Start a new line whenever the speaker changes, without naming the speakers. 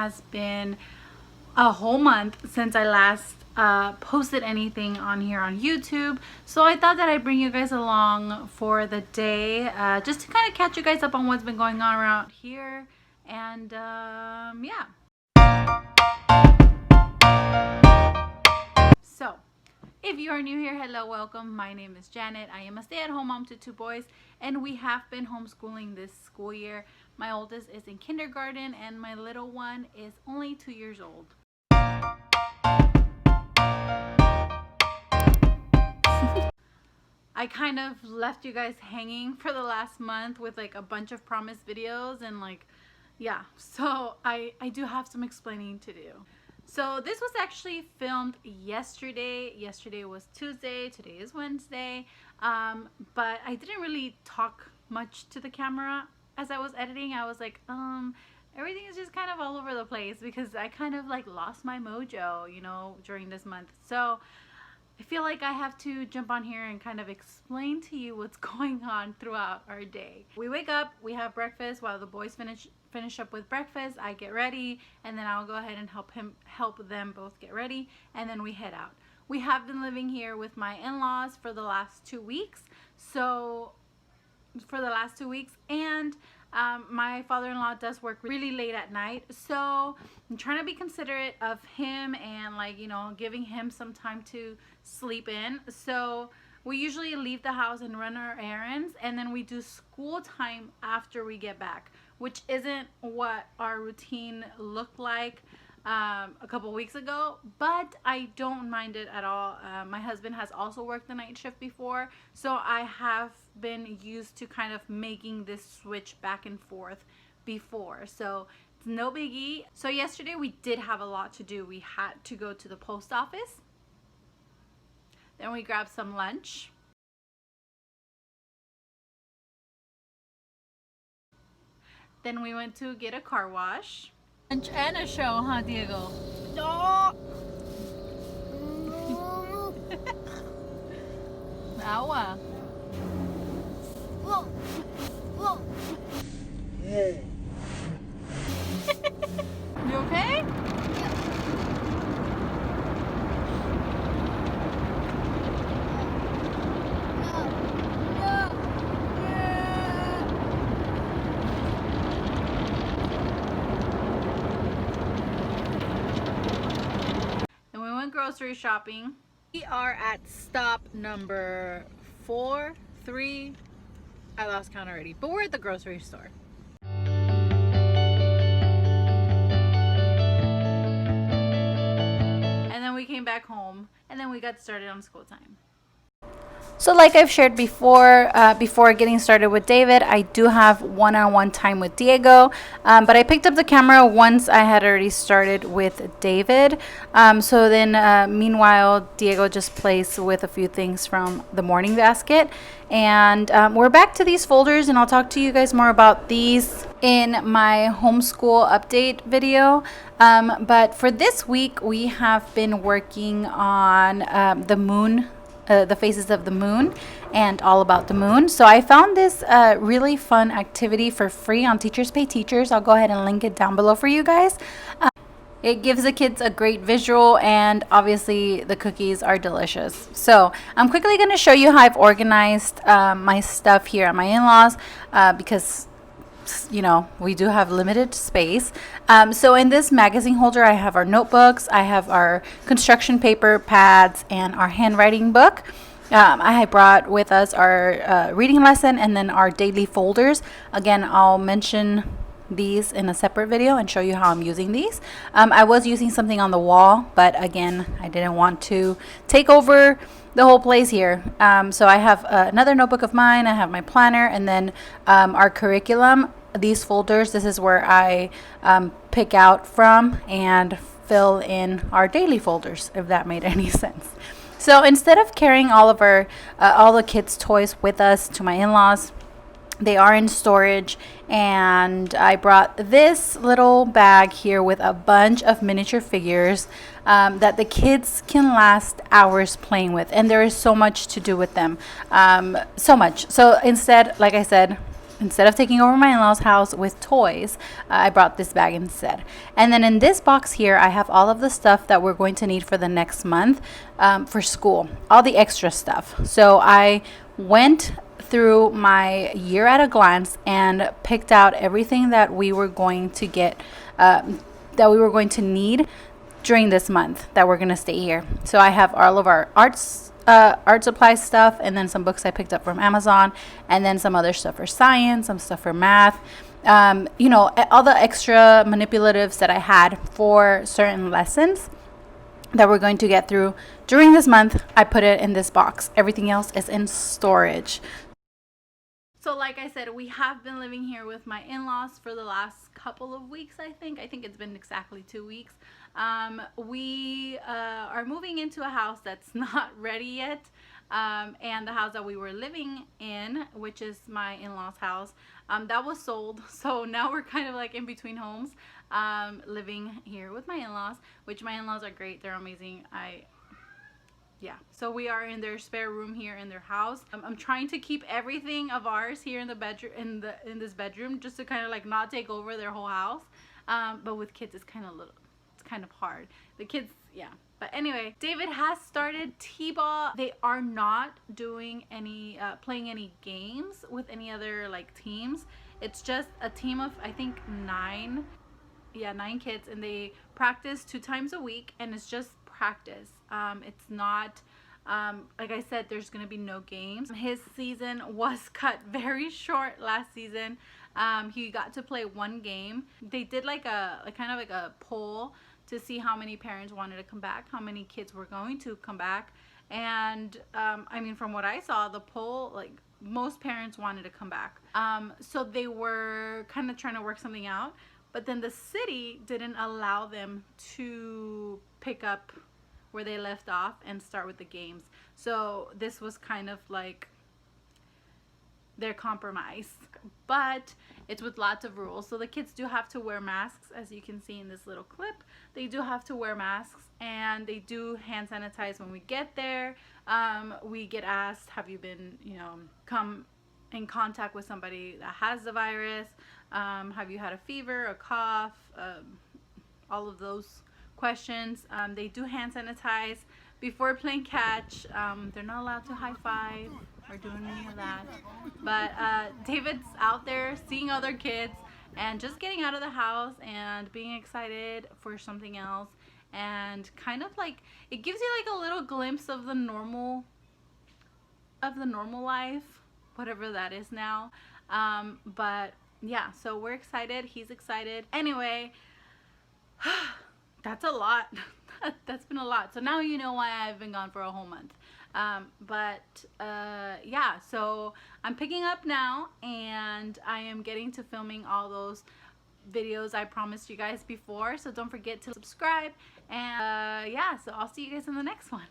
has been a whole month since I last posted anything on here on YouTube. So I thought that I'd bring you guys along for the day, just to kind of catch you guys up on what's been going on around here. And yeah. So if you are new here, hello, welcome. My name is Janet. I am a stay-at-home mom to 2 boys, and we have been homeschooling this school year. My oldest is in kindergarten, and my little one is only 2 years old. I kind of left you guys hanging for the last month with like a bunch of promised videos, and like, yeah, so I do have some explaining to do. So this was actually filmed yesterday. Yesterday was Tuesday, today is Wednesday, but I didn't really talk much to the camera as I was editing. I was like, everything is just kind of all over the place because I kind of like lost my mojo, you know, during this month. So I feel like I have to jump on here and kind of explain to you what's going on throughout our day. We wake up, we have breakfast. While the boys finish up with breakfast, I get ready, and then I'll go ahead and help them both get ready, and then we head out. We have been living here with my in-laws for the last 2 weeks. And my father-in-law does work really late at night, so I'm trying to be considerate of him and, like, you know, giving him some time to sleep in. So we usually leave the house and run our errands, and then we do school time after we get back, which isn't what our routine looked like a couple weeks ago, but I don't mind it at all. My husband has also worked the night shift before, so I have been used to kind of making this switch back and forth before, so it's no biggie. So yesterday we did have a lot to do. We had to go to the post office, then we grabbed some lunch, then we went to get a car wash. Lunch and a show, huh, Diego?
No.
Awa.
Whoa. Whoa.
You okay? Grocery shopping. We are at stop number 4, 3, I lost count already, but we're at the grocery store. And then we came back home, and then we got started on school time. So like I've shared before, before getting started with David, I do have one-on-one time with Diego, but I picked up the camera once I had already started with David. So then meanwhile, Diego just plays with a few things from the morning basket. And we're back to these folders, and I'll talk to you guys more about these in my homeschool update video. But for this week, we have been working on the moon, the faces of the moon, and all about the moon. So I found this really fun activity for free on Teachers Pay Teachers. I'll go ahead and link it down below for you guys. It gives the kids a great visual, and obviously the cookies are delicious. So I'm quickly going to show you how I've organized my stuff here at my in-laws, because you know, we do have limited space. So in this magazine holder, I have our notebooks, I have our construction paper, pads, and our handwriting book. I brought with us our reading lesson and then our daily folders. Again, I'll mention these in a separate video and show you how I'm using these. I was using something on the wall, but again, I didn't want to take over the whole place here. So I have another notebook of mine, I have my planner, and then our curriculum. These folders, this is where I pick out from and fill in our daily folders, if that made any sense. So instead of carrying all of our all the kids' toys with us to my in-laws, they are in storage, and I brought this little bag here with a bunch of miniature figures that the kids can last hours playing with, and there is so much to do with them, so much. So instead, like I said, instead of taking over my in-laws house with toys, I brought this bag instead. And then in this box here, I have all of the stuff that we're going to need for the next month for school, all the extra stuff. So I went through my year at a glance and picked out everything that we were going to get, that we were going to need during this month that we're going to stay here. So I have all of our art supply stuff, and then some books I picked up from Amazon, and then some other stuff for science, some stuff for math, all the extra manipulatives that I had for certain lessons that we're going to get through during this month. I put it in this box. Everything else is in storage. So like I said, we have been living here with my in-laws for the last couple of weeks, I think it's been exactly 2 weeks. We are moving into a house that's not ready yet, and the house that we were living in, which is my in-laws house, that was sold. So now we're kind of like in between homes, living here with my in-laws, which my in-laws are great. They're amazing. Yeah, so we are in their spare room here in their house. I'm trying to keep everything of ours here in the bedroom, in this bedroom, just to kind of like not take over their whole house. But with kids, it's kind of hard. The kids, yeah. But anyway, David has started T-ball. They are not doing any playing any games with any other like teams. It's just a team of, I think, 9 kids, and they practice 2 times a week, and it's just practice. It's not like I said, there's gonna be no games. His season was cut very short last season. He got to play 1 game. They did like kind of like a poll to see how many parents wanted to come back, how many kids were going to come back. And I mean, from what I saw, the poll, like, most parents wanted to come back. So they were kind of trying to work something out, but then the city didn't allow them to pick up where they left off and start with the games. So this was kind of like their compromise, but it's with lots of rules. So the kids do have to wear masks, as you can see in this little clip. They do have to wear masks, and they do hand sanitize when we get there. We get asked, have you been, come in contact with somebody that has the virus? Have you had a fever, a cough, all of those questions. They do hand sanitize before playing catch. They're not allowed to high five or doing any of that. But David's out there seeing other kids and just getting out of the house and being excited for something else, and kind of like it gives you like a little glimpse of the normal life, whatever that is now. But yeah, so we're excited. He's excited. Anyway, that's a lot. That's been a lot. So now you know why I've been gone for a whole month. Yeah, so I'm picking up now, and I am getting to filming all those videos I promised you guys before. So don't forget to subscribe, and yeah, so I'll see you guys in the next one.